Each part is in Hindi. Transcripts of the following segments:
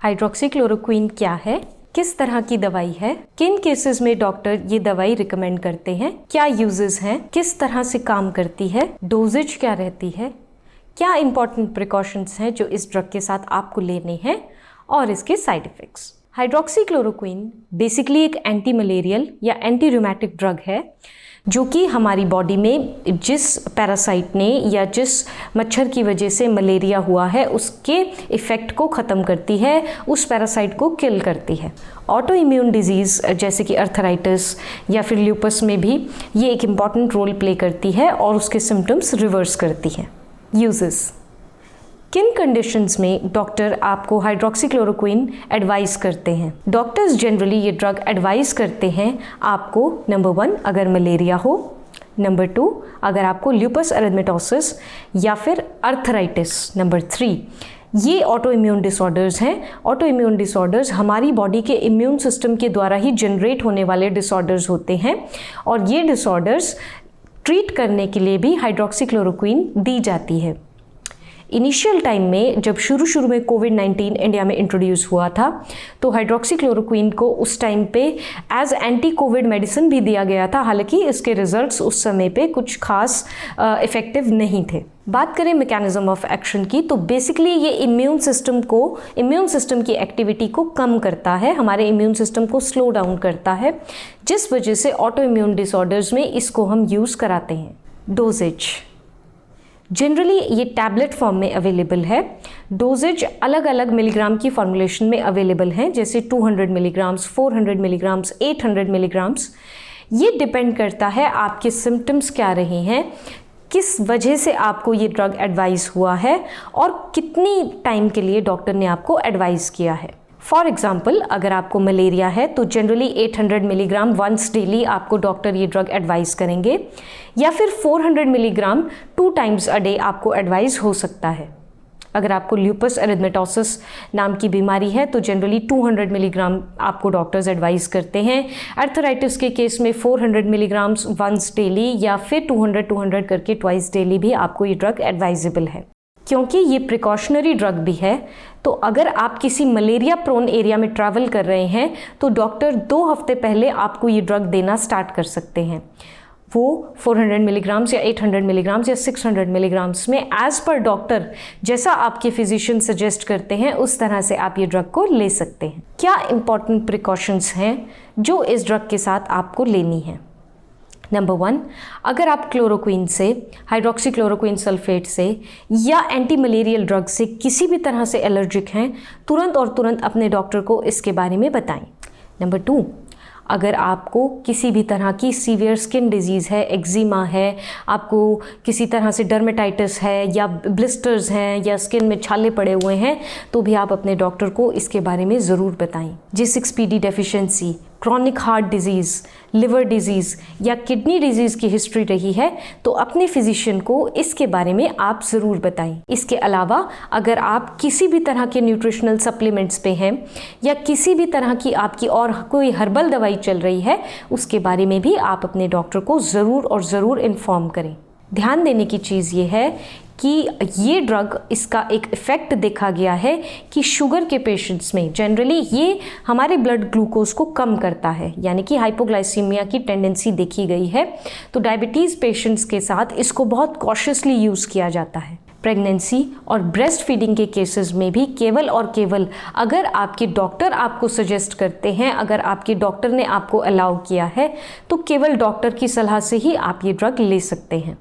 हाइड्रोक्सीक्लोरोक्वीन क्या है, किस तरह की दवाई है, किन केसेस में डॉक्टर ये दवाई रिकमेंड करते हैं, क्या यूजेस हैं, किस तरह से काम करती है, डोजेज क्या रहती है, क्या इंपॉर्टेंट प्रिकॉशंस हैं जो इस ड्रग के साथ आपको लेने हैं और इसके साइड इफ़ेक्ट्स। हाइड्रोक्सीक्लोरोक्वीन बेसिकली एक एंटी मलेरियल या एंटी रूमेटिक ड्रग है जो कि हमारी बॉडी में जिस पैरासाइट ने या जिस मच्छर की वजह से मलेरिया हुआ है उसके इफ़ेक्ट को ख़त्म करती है, उस पैरासाइट को किल करती है। ऑटो इम्यून डिजीज़ जैसे कि अर्थराइटिस या फिर ल्यूपस में भी ये एक इम्पॉर्टेंट रोल प्ले करती है और उसके सिम्टम्स रिवर्स करती है। यूजेस: किन कंडीशंस में डॉक्टर आपको हाइड्रोक्सीक्लोरोक्वीन एडवाइस करते हैं? डॉक्टर्स जनरली ये ड्रग एडवाइस करते हैं आपको नंबर 1 अगर मलेरिया हो, नंबर 2 अगर आपको ल्यूपस एरिथेमेटोसिस या फिर अर्थराइटिस, नंबर 3 ये ऑटो इम्यून डिसऑर्डर्स हैं। ऑटो इम्यून डिसऑर्डर्स हमारी बॉडी के इम्यून सिस्टम के द्वारा ही जनरेट होने वाले डिसऑर्डर्स होते हैं और ये डिसऑर्डर्स ट्रीट करने के लिए भी हाइड्रोक्सीक्लोरोक्वीन दी जाती है। इनिशियल टाइम में जब शुरू में कोविड-19 इंडिया में इंट्रोड्यूस हुआ था तो हाइड्रोक्सीक्लोरोक्वीन को उस टाइम पे एज एंटी कोविड मेडिसिन भी दिया गया था, हालांकि इसके रिजल्ट्स उस समय पे कुछ खास इफ़ेक्टिव नहीं थे। बात करें मैकेनिज्म ऑफ एक्शन की तो बेसिकली ये इम्यून सिस्टम की एक्टिविटी को कम करता है, हमारे इम्यून सिस्टम को स्लो डाउन करता है, जिस वजह से ऑटो इम्यून डिसऑर्डर्स में इसको हम यूज़ कराते हैं। डोजेज: जनरली ये टैबलेट फॉर्म में अवेलेबल है। डोजेज अलग अलग मिलीग्राम की फॉर्मुलेशन में अवेलेबल हैं, जैसे 200 मिलीग्राम्स, 400 मिलीग्राम्स, 800 मिलीग्राम्स। ये डिपेंड करता है आपके सिम्टम्स क्या रहे हैं, किस वजह से आपको ये ड्रग एडवाइस हुआ है और कितनी टाइम के लिए डॉक्टर ने आपको एडवाइस किया है। फॉर एग्जाम्पल अगर आपको मलेरिया है तो जनरली 800 मिलीग्राम वंस डेली आपको डॉक्टर ये ड्रग एडवाइस करेंगे या फिर 400 मिलीग्राम 2 टाइम्स अ डे आपको एडवाइस हो सकता है। अगर आपको ल्यूपस एरिथेमेटोसिस नाम की बीमारी है तो जनरली 200 मिलीग्राम आपको डॉक्टर्स एडवाइस करते हैं। अर्थराइटिस के केस में 400 मिलीग्राम्स वंस डेली या फिर 200 करके ट्वाइस डेली भी आपको ये ड्रग एडवाइजेबल है। क्योंकि ये प्रिकॉशनरी ड्रग भी है तो अगर आप किसी मलेरिया प्रोन एरिया में ट्रैवल कर रहे हैं तो डॉक्टर 2 हफ्ते पहले आपको ये ड्रग देना स्टार्ट कर सकते हैं। वो 400 मिलीग्राम्स या 800 मिलीग्राम्स या 600 मिलीग्राम्स में एज़ पर डॉक्टर जैसा आपके फिजिशियन सजेस्ट करते हैं उस तरह से आप ये ड्रग को ले सकते हैं। क्या इंपॉर्टेंट प्रिकॉशंस हैं जो इस ड्रग के साथ आपको लेनी है? नंबर 1, अगर आप क्लोरोक्वीन से, हाइड्रोक्सीक्लोरोक्वीन सल्फेट से या एंटी मलेरियल ड्रग से किसी भी तरह से एलर्जिक हैं, तुरंत अपने डॉक्टर को इसके बारे में बताएं। नंबर 2, अगर आपको किसी भी तरह की सीवियर स्किन डिजीज़ है, एक्जिमा है, आपको किसी तरह से डर्मेटाइटिस है या ब्लिस्टर्स हैं या स्किन में छाले पड़े हुए हैं तो भी आप अपने डॉक्टर को इसके बारे में ज़रूर बताएं। G6PD deficiency, chronic heart disease, liver disease या किडनी डिजीज़ की हिस्ट्री रही है तो अपने फिजिशियन को इसके बारे में आप ज़रूर बताएं। इसके अलावा अगर आप किसी भी तरह के न्यूट्रिशनल सप्लीमेंट्स पे हैं या किसी भी तरह की आपकी और कोई हर्बल दवाई चल रही है उसके बारे में भी आप अपने डॉक्टर को ज़रूर इन्फॉर्म करें। ध्यान देने की चीज़ ये है कि ये ड्रग, इसका एक इफ़ेक्ट देखा गया है कि शुगर के पेशेंट्स में जनरली ये हमारे ब्लड ग्लूकोज को कम करता है, यानी कि हाइपोग्लाइसीमिया की टेंडेंसी देखी गई है। तो डायबिटीज़ पेशेंट्स के साथ इसको बहुत कॉशियसली यूज़ किया जाता है। प्रेगनेंसी और ब्रेस्ट फीडिंग के केसेस में भी केवल और केवल अगर आपके डॉक्टर आपको सजेस्ट करते हैं, अगर आपके डॉक्टर ने आपको अलाउ किया है तो केवल डॉक्टर की सलाह से ही आप ये ड्रग ले सकते हैं।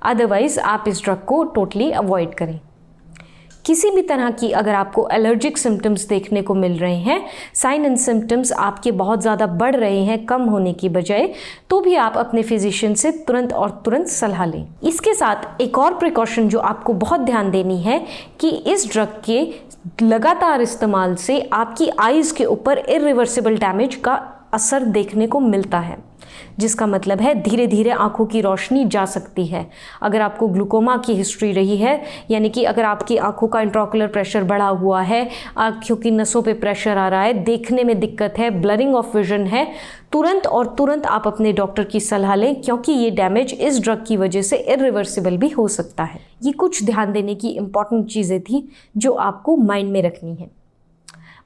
अदरवाइज़ आप इस ड्रग को टोटली अवॉइड करें। किसी भी तरह की अगर आपको एलर्जिक सिम्टम्स देखने को मिल रहे हैं, साइन एंड सिम्टम्स आपके बहुत ज़्यादा बढ़ रहे हैं कम होने की बजाय, तो भी आप अपने फिजिशियन से तुरंत सलाह लें। इसके साथ एक और प्रिकॉशन जो आपको बहुत ध्यान देनी है कि इस ड्रग के लगातार इस्तेमाल से आपकी आइज़ के ऊपर इरिवर्सिबल डैमेज का असर देखने को मिलता है, जिसका मतलब है धीरे धीरे आंखों की रोशनी जा सकती है। अगर आपको ग्लूकोमा की हिस्ट्री रही है, यानी कि अगर आपकी आंखों का इंट्राओकुलर प्रेशर बढ़ा हुआ है, आंखों की नसों पे प्रेशर आ रहा है, देखने में दिक्कत है, ब्लरिंग ऑफ विजन है, तुरंत आप अपने डॉक्टर की सलाह लें, क्योंकि ये डैमेज इस ड्रग की वजह से इरिवर्सिबल भी हो सकता है। ये कुछ ध्यान देने की इंपॉर्टेंट चीज़ें थी जो आपको माइंड में रखनी है।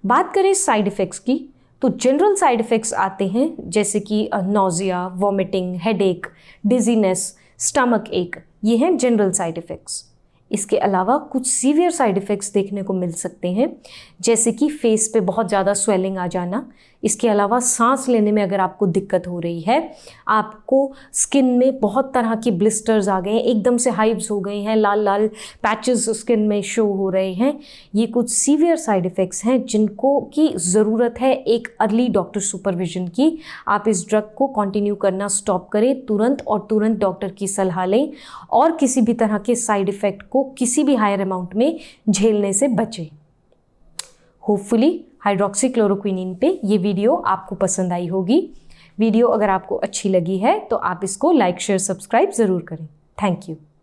बात करें साइड इफ़ेक्ट्स की, तो जनरल साइड इफ़ेक्ट्स आते हैं जैसे कि nausea, vomiting, headache, dizziness, stomach एक, ये हैं जनरल साइड इफ़ेक्ट्स। इसके अलावा कुछ सीवियर साइड इफ़ेक्ट्स देखने को मिल सकते हैं, जैसे कि फेस पे बहुत ज़्यादा स्वेलिंग आ जाना। इसके अलावा सांस लेने में अगर आपको दिक्कत हो रही है, आपको स्किन में बहुत तरह की ब्लिस्टर्स आ गए हैं, एकदम से हाइव्स हो गए हैं, लाल लाल पैचेस स्किन में शो हो रहे हैं, ये कुछ सीवियर साइड इफ़ेक्ट्स हैं जिनको की ज़रूरत है एक अर्ली डॉक्टर सुपरविजन की। आप इस ड्रग को कंटिन्यू करना स्टॉप करें तुरंत, और तुरंत डॉक्टर की सलाह लें और किसी भी तरह के साइड इफ़ेक्ट को किसी भी हायर अमाउंट में झेलने से बचें। होपफुली हाइड्रोक्सीक्लोरोक्विनीन पे ये वीडियो आपको पसंद आई होगी। वीडियो अगर आपको अच्छी लगी है तो आप इसको लाइक, शेयर, सब्सक्राइब ज़रूर करें। Thank you.